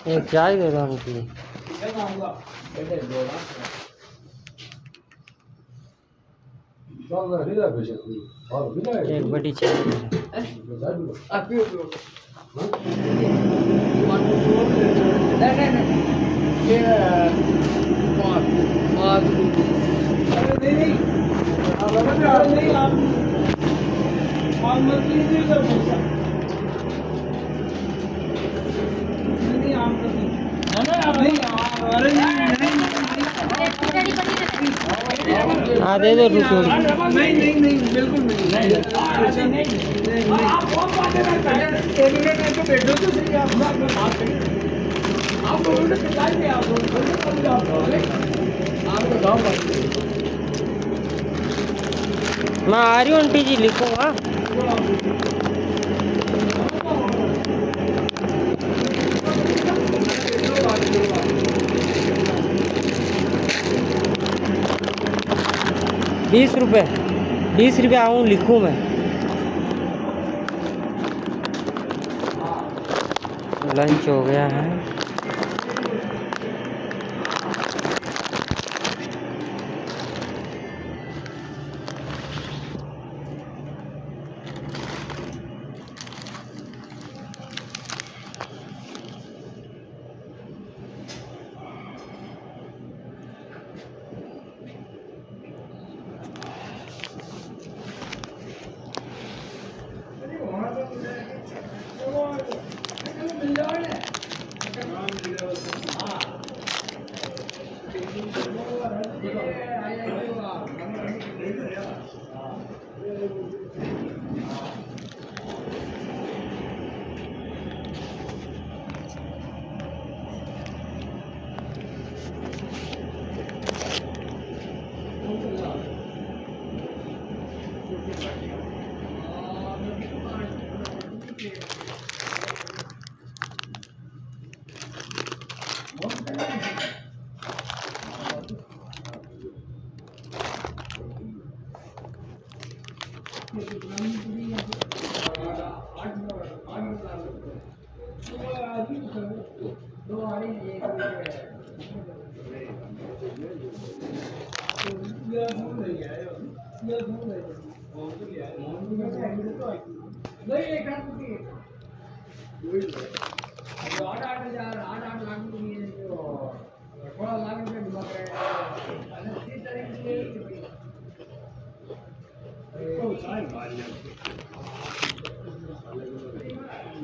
एक चाय दे दो उनकी। एक बड़ी चाय दे दो। हाँ दे दो थोड़ी। नहीं नहीं नहीं बिल्कुल नहीं। आप बहुत बातें करते हैं। एक मिनट में तो बैठो तो सही आप बात करिए। आप लोगों ने बताया आप लोगों आपका गाँव मैं आ रही हूँ आंटी जी, लिखूंगा। 20 रुपये 20 रुपये आऊँ लिखूँ मैं। लंच हो गया है।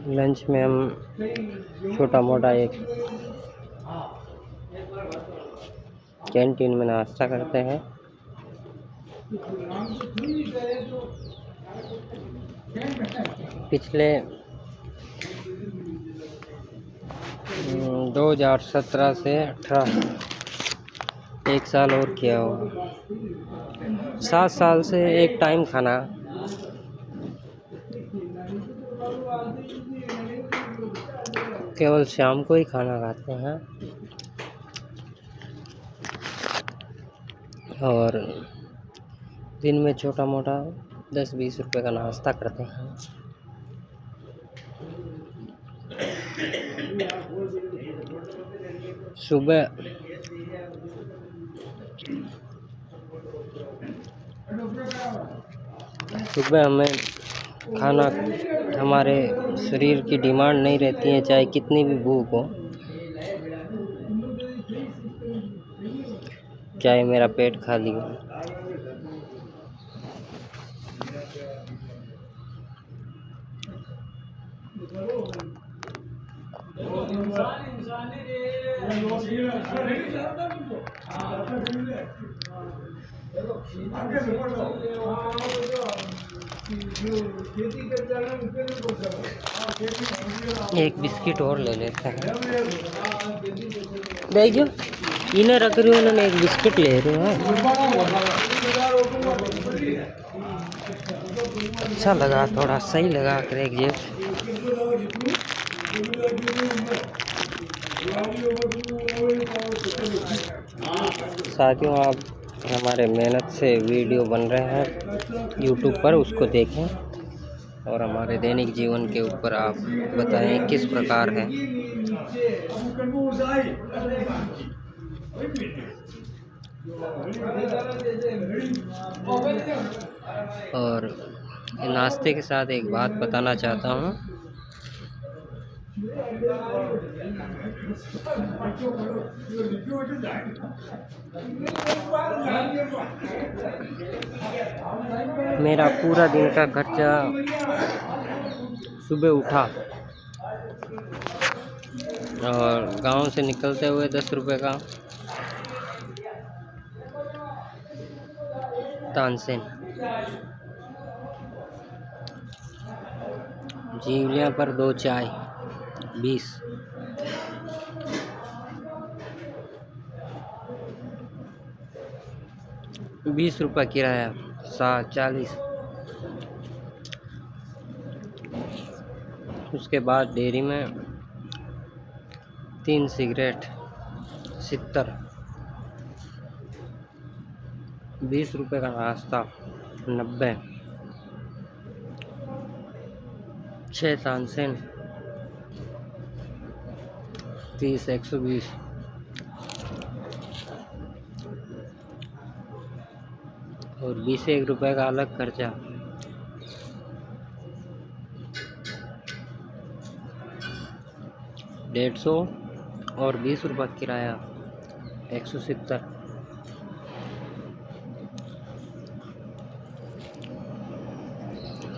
लंच में हम छोटा मोटा एक कैंटीन में नाश्ता करते हैं। पिछले 2017 से 18 एक साल और किया होगा। 7 साल से एक टाइम खाना। केवल शाम को ही खाना खाते हैं और दिन में छोटा मोटा 10-20 रुपए का नाश्ता करते हैं। सुबह हमें खाना, हमारे शरीर की डिमांड नहीं रहती है, चाहे कितनी भी भूख हो, चाहे मेरा पेट खाली हो। एक बिस्किट और ले लेते हैं। देखियो इन्हें रख रही हूँ, उन्होंने एक बिस्किट ले रही हूँ। अच्छा लगा, थोड़ा सही लगा कर एक जेब। साथियों आप हमारे मेहनत से वीडियो बन रहे हैं यूट्यूब पर, उसको देखें और हमारे दैनिक जीवन के ऊपर आप बताएं किस प्रकार है। और नाश्ते के साथ एक बात बताना चाहता हूँ। मेरा पूरा दिन का खर्चा सुबह उठा और गांव से निकलते हुए 10 रुपये का तानसेन, जीवलिया पर 2 चाय 20, ₹20 किराया, 40। उसके बाद डेयरी में 3 सिगरेट 70, ₹20 का नाश्ता 90, 6 तानसेन 30, 120, और 21 रुपये का अलग खर्चा। ₹150 और ₹20 किराया, 170।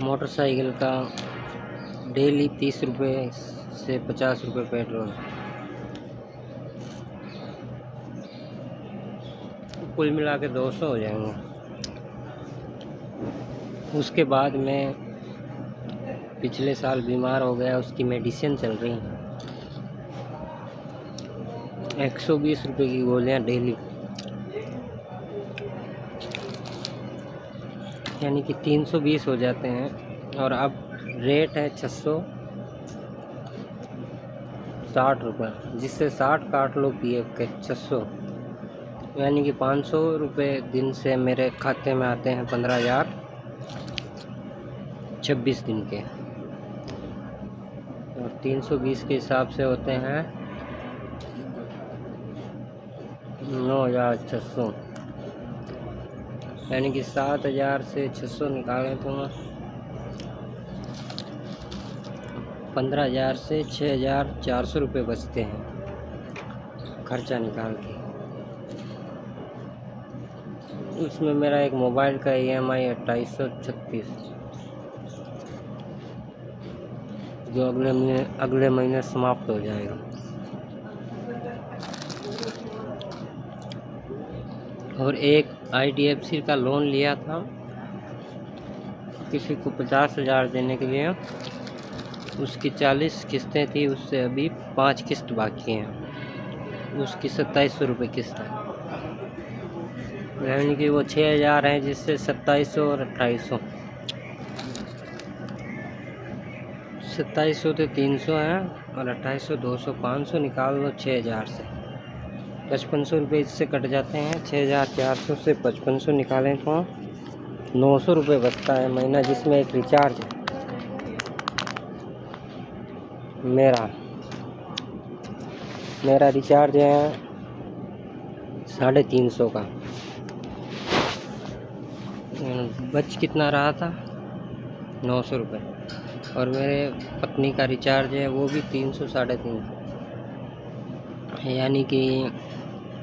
मोटरसाइकिल का डेली 30 रुपये से 50 रुपये पेट्रोल, कुल मिला के 200 हो जाएंगे। उसके बाद मैं पिछले साल बीमार हो गया, उसकी मेडिसिन चल रही है, 120 रुपये की गोलियां डेली, यानी कि 320 हो जाते हैं। और अब रेट है 660 रुपये, जिससे 60 काट लो PF के 600, यानी कि 500 रुपये दिन से मेरे खाते में आते हैं 15,000 26 दिन के, और 320 के हिसाब से होते हैं 9,600, यानी कि 7,000 से 600 निकालें तो 15,000 से 6,400 रुपये बचते हैं खर्चा निकाल के। उसमें मेरा एक मोबाइल का EMI 2,836, जो अगले महीने समाप्त हो जाएगा। और एक IDFC का लोन लिया था किसी को 50,000 देने के लिए, उसकी 40 किस्तें थी, उससे अभी 5 किस्त बाकी हैं, उसकी 2,700 रुपये किस्त है, यानी कि वो 6,000 हैं, जिससे 2,700 और 2,800, 2,700 तो 300 हैं और 2,800 200, 500 निकाल लो 6,000 से, 5,500 रुपये इससे कट जाते हैं। 6,400 से 5,500 निकालें तो 900 रुपये बचता है महीना, जिसमें एक रिचार्ज है मेरा रिचार्ज है 350 का। बच कितना रहा था? 900 रुपये। और मेरे पत्नी का रिचार्ज है वो भी 300 350, यानी कि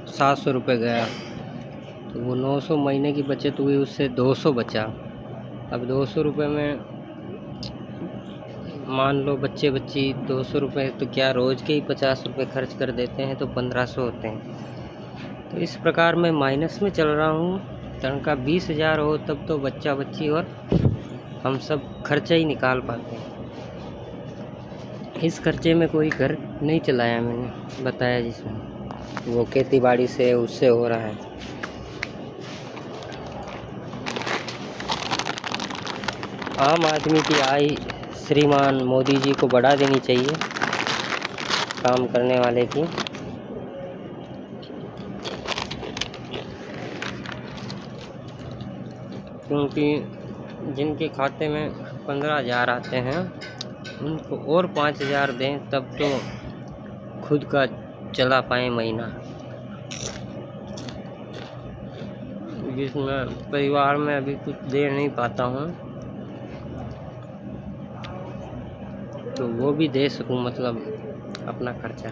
700 रुपये गया। तो वो 900 महीने की बचत हुई, उससे 200 बचा। अब 200 रुपये में मान लो बच्चे बच्ची 200 रुपये, तो क्या रोज़ के ही 50 रुपये खर्च कर देते हैं, तो 1,500 होते हैं। तो इस प्रकार मैं माइनस में चल रहा हूँ। तनख्वाह 20,000 हो तब तो बच्चा बच्ची और हम सब खर्चा ही निकाल पाते हैं। इस खर्चे में कोई घर नहीं चलाया मैंने, बताया जिसमें वो खेती बाड़ी से उससे हो रहा है। आम आदमी की आय श्रीमान मोदी जी को बढ़ा देनी चाहिए, काम करने वाले की। क्योंकि जिनके खाते में 15,000 आते हैं उनको और 5,000 दें तब तो खुद का चला पाए महीना, जिसमें परिवार में अभी कुछ दे नहीं पाता हूँ तो वो भी दे सकूँ, मतलब अपना खर्चा।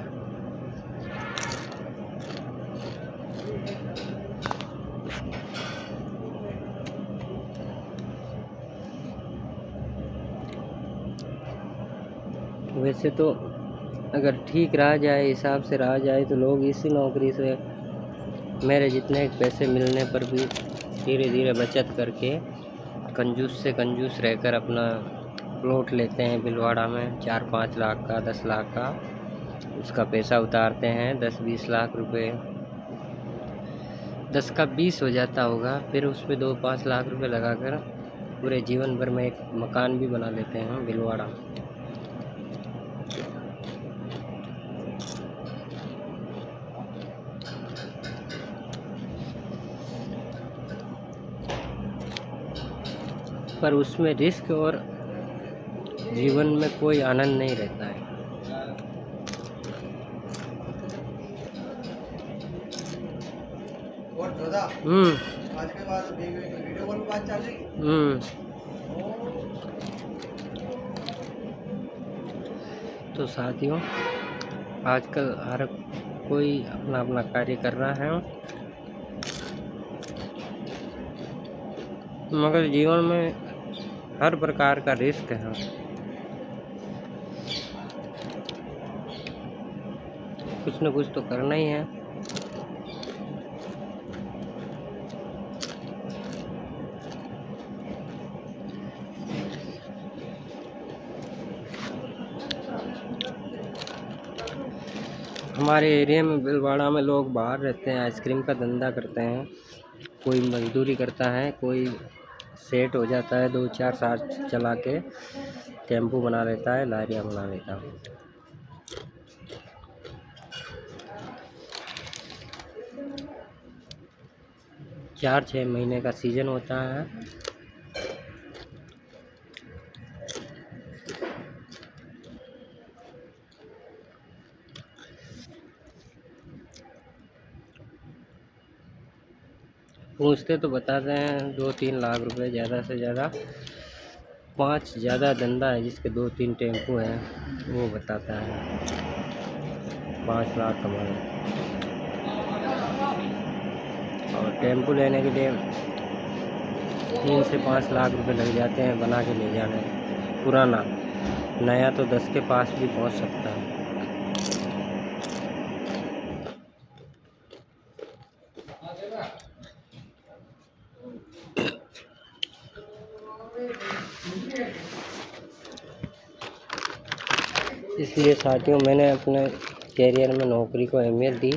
वैसे तो अगर ठीक रहा जाए, हिसाब से रहा जाए तो लोग इसी नौकरी से मेरे जितने पैसे मिलने पर भी धीरे धीरे बचत करके कंजूस से कंजूस रहकर अपना प्लॉट लेते हैं भीलवाड़ा में 4-5 लाख का, 10 लाख का, उसका पैसा उतारते हैं 10-20 लाख रुपए, 10 का 20 हो जाता होगा, फिर उस पर 2-5 लाख रुपए लगाकर पूरे जीवन भर में एक मकान भी बना लेते हैं भीलवाड़ा। पर उसमें रिस्क और जीवन में कोई आनंद नहीं रहता है। और आज के बाद वीडियो कॉल बात चल रही। तो साथियों, आजकल हर कोई अपना अपना कार्य कर रहा है, मगर जीवन में हर प्रकार का रिस्क है। कुछ न कुछ तो करना ही है। हमारे एरिया में भीलवाड़ा में लोग बाहर रहते हैं, आइसक्रीम का धंधा करते हैं, कोई मजदूरी करता है, कोई सेट हो जाता है 2-4 साल चला के टेम्पू बना लेता है, लारियाँ बना लेता है। 4-6 महीने का सीजन होता है। पूछते तो बताते हैं 2-3 लाख रुपए, ज़्यादा से ज़्यादा 5, ज़्यादा धंधा है जिसके 2-3 टेम्पू हैं वो बताता है 5 लाख कमाए। और टेम्पू लेने के लिए 3 से 5 लाख रुपए लग जाते हैं बना के ले जाने। पुराना, नया तो 10 के पास भी पहुंच सकता है। इसलिए साथियों, मैंने अपने कैरियर में नौकरी को अहमियत दी।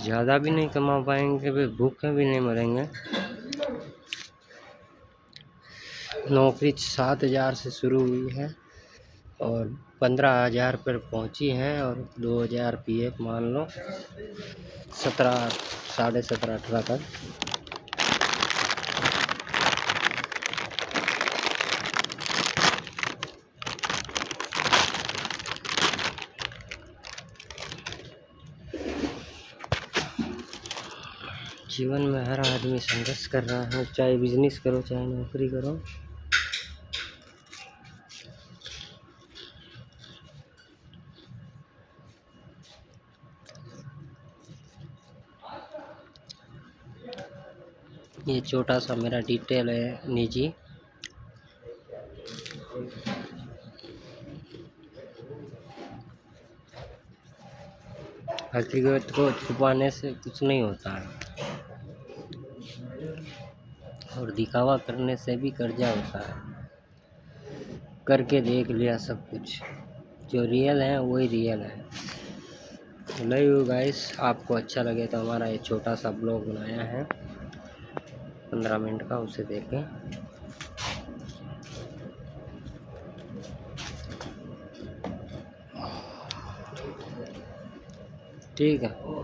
ज़्यादा भी नहीं कमा पाएंगे, फिर भूखे भी नहीं मरेंगे। नौकरी 7,000 से शुरू हुई है और 15,000 पर पहुंची है, और 2,000 पीएफ मान लो, 17, 17.5, 18 तक। जीवन में हर आदमी संघर्ष कर रहा है, चाहे बिजनेस करो चाहे नौकरी करो। ये छोटा सा मेरा डिटेल है निजी। हकीकत को छुपाने से कुछ नहीं होता है, और दिखावा करने से भी कर्जा होता है। करके देख लिया सब कुछ, जो रियल है वही रियल है। लव यू गाइस, आपको अच्छा लगे तो हमारा ये छोटा सा ब्लॉग बनाया है 15 मिनट का, उसे देखें। ठीक है।